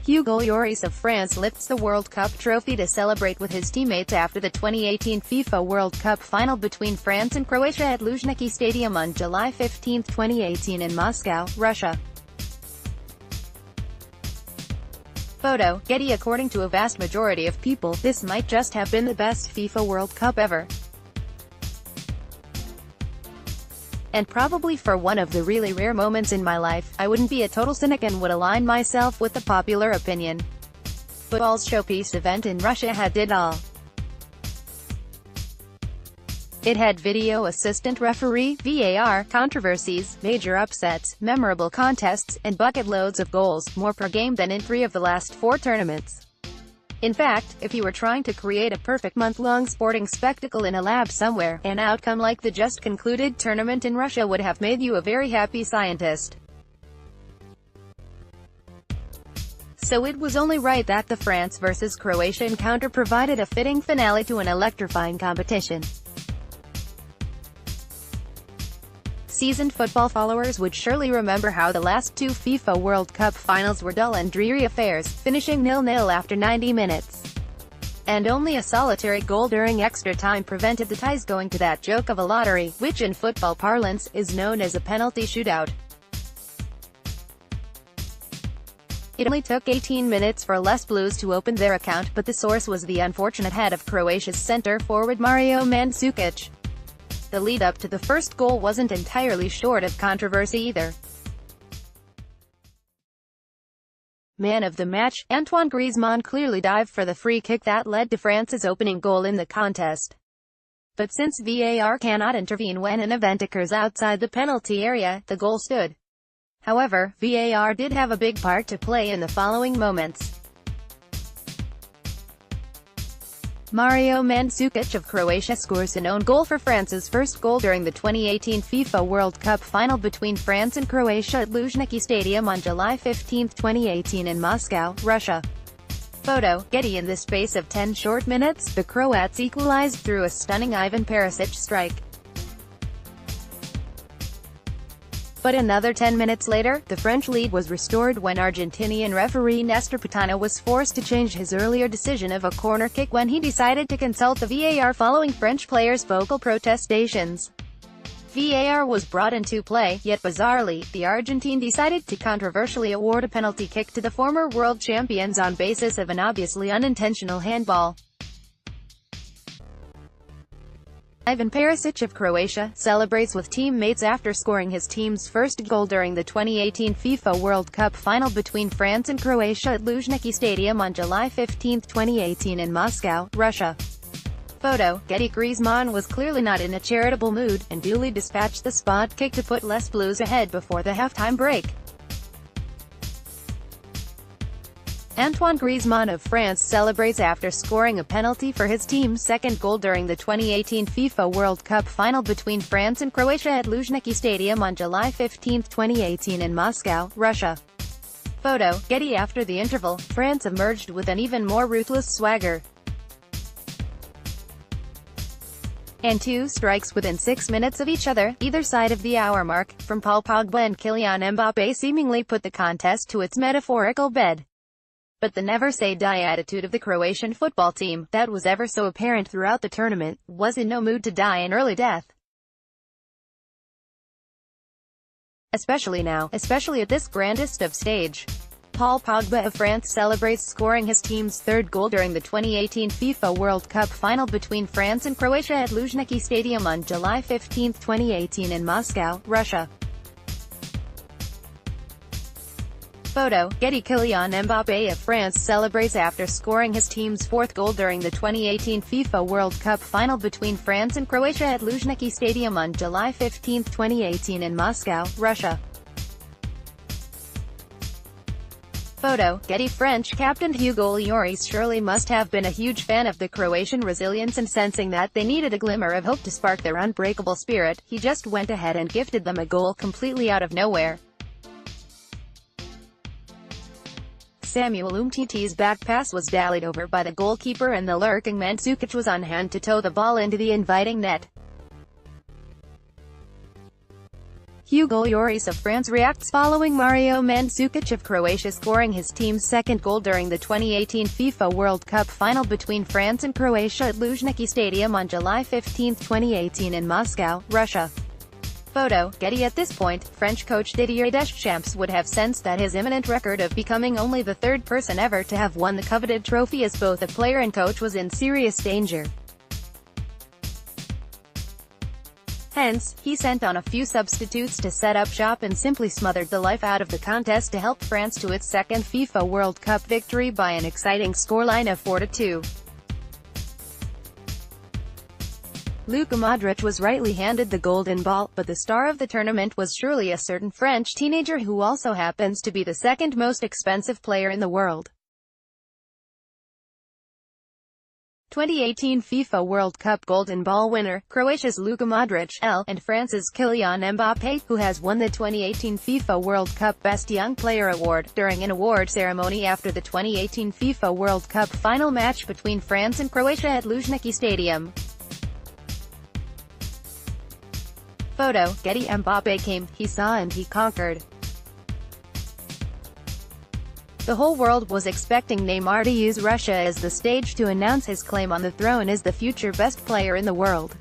Hugo Lloris of France lifts the World Cup trophy to celebrate with his teammates after the 2018 FIFA World Cup Final between France and Croatia at Luzhniki Stadium on July 15, 2018 in Moscow, Russia. Photo, Getty. According to a vast majority of people, this might just have been the best FIFA World Cup ever. And probably for one of the really rare moments in my life, I wouldn't be a total cynic and would align myself with the popular opinion. Football's showpiece event in Russia had it all. It had video assistant referee, VAR, controversies, major upsets, memorable contests, and bucket loads of goals, more per game than in 3 of the last 4 tournaments. In fact, if you were trying to create a perfect month-long sporting spectacle in a lab somewhere, an outcome like the just concluded tournament in Russia would have made you a very happy scientist. So it was only right that the France vs Croatia encounter provided a fitting finale to an electrifying competition. Seasoned football followers would surely remember how the last 2 FIFA World Cup finals were dull and dreary affairs, finishing 0-0 after 90 minutes. And only a solitary goal during extra time prevented the ties going to that joke of a lottery, which in football parlance, is known as a penalty shootout. It only took 18 minutes for Les Blues to open their account, but the source was the unfortunate head of Croatia's centre-forward Mario Mandzukic. The lead-up to the first goal wasn't entirely short of controversy either. Man of the match, Antoine Griezmann clearly dived for the free kick that led to France's opening goal in the contest. But since VAR cannot intervene when an event occurs outside the penalty area, the goal stood. However, VAR did have a big part to play in the following moments. Mario Mandzukic of Croatia scores an own goal for France's first goal during the 2018 FIFA World Cup Final between France and Croatia at Luzhniki Stadium on July 15, 2018 in Moscow, Russia. Photo, Getty. In the space of 10 short minutes, the Croats equalized through a stunning Ivan Perisic strike. But another 10 minutes later, the French lead was restored when Argentinian referee Nestor Pitana was forced to change his earlier decision of a corner kick when he decided to consult the VAR following French players' vocal protestations. VAR was brought into play, yet bizarrely, the Argentine decided to controversially award a penalty kick to the former world champions on basis of an obviously unintentional handball. Ivan Perisic of Croatia celebrates with teammates after scoring his team's first goal during the 2018 FIFA World Cup Final between France and Croatia at Luzhniki Stadium on July 15, 2018 in Moscow, Russia. Photo, Getty. Griezmann was clearly not in a charitable mood, and duly dispatched the spot kick to put Les Blues ahead before the halftime break. Antoine Griezmann of France celebrates after scoring a penalty for his team's second goal during the 2018 FIFA World Cup Final between France and Croatia at Luzhniki Stadium on July 15, 2018 in Moscow, Russia. Photo, Getty. After the interval, France emerged with an even more ruthless swagger. And 2 strikes within 6 minutes of each other, either side of the hour mark, from Paul Pogba and Kylian Mbappé seemingly put the contest to its metaphorical bed. But the never-say-die attitude of the Croatian football team, that was ever so apparent throughout the tournament, was in no mood to die an early death. Especially now, especially at this grandest of stage. Paul Pogba of France celebrates scoring his team's third goal during the 2018 FIFA World Cup Final between France and Croatia at Luzhniki Stadium on July 15, 2018 in Moscow, Russia. Photo, Getty. Kylian Mbappé of France celebrates after scoring his team's 4th goal during the 2018 FIFA World Cup Final between France and Croatia at Luzhniki Stadium on July 15, 2018 in Moscow, Russia. Photo, Getty. French captain Hugo Lloris surely must have been a huge fan of the Croatian resilience, and sensing that they needed a glimmer of hope to spark their unbreakable spirit, he just went ahead and gifted them a goal completely out of nowhere. Samuel Umtiti's back pass was dallied over by the goalkeeper, and the lurking Mandzukic was on hand to toe the ball into the inviting net. Hugo Lloris of France reacts following Mario Mandzukic of Croatia scoring his team's second goal during the 2018 FIFA World Cup Final between France and Croatia at Luzhniki Stadium on July 15, 2018 in Moscow, Russia. Photo, Getty. At this point, French coach Didier Deschamps would have sensed that his imminent record of becoming only the third person ever to have won the coveted trophy as both a player and coach was in serious danger. Hence, he sent on a few substitutes to set up shop and simply smothered the life out of the contest to help France to its second FIFA World Cup victory by an exciting scoreline of 4-2. Luka Modric was rightly handed the golden ball, but the star of the tournament was surely a certain French teenager who also happens to be the second most expensive player in the world. 2018 FIFA World Cup Golden Ball winner, Croatia's Luka Modric, and France's Kylian Mbappé, who has won the 2018 FIFA World Cup Best Young Player award, during an award ceremony after the 2018 FIFA World Cup final match between France and Croatia at Luzhniki Stadium. Photo, Getty. Mbappé came, he saw and he conquered. The whole world was expecting Neymar to use Russia as the stage to announce his claim on the throne as the future best player in the world.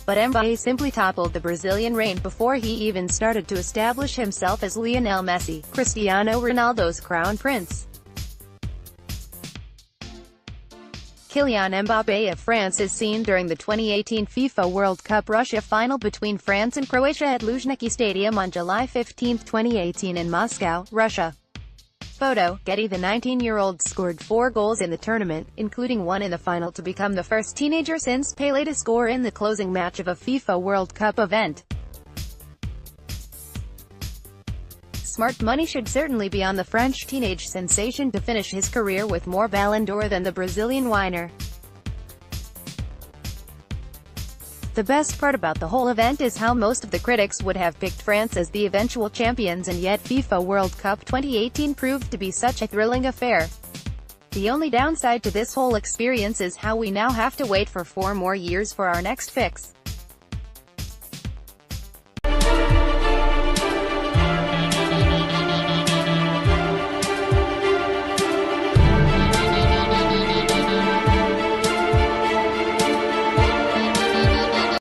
But Mbappé simply toppled the Brazilian reign before he even started to establish himself as Lionel Messi, Cristiano Ronaldo's crown prince. Kylian Mbappé of France is seen during the 2018 FIFA World Cup Russia final between France and Croatia at Luzhniki Stadium on July 15, 2018 in Moscow, Russia. Photo, Getty. The 19-year-old scored 4 goals in the tournament, including one in the final to become the first teenager since Pelé to score in the closing match of a FIFA World Cup event. Smart money should certainly be on the French teenage sensation to finish his career with more Ballon d'Or than the Brazilian whiner. The best part about the whole event is how most of the critics would have picked France as the eventual champions, and yet FIFA World Cup 2018 proved to be such a thrilling affair. The only downside to this whole experience is how we now have to wait for 4 more years for our next fix.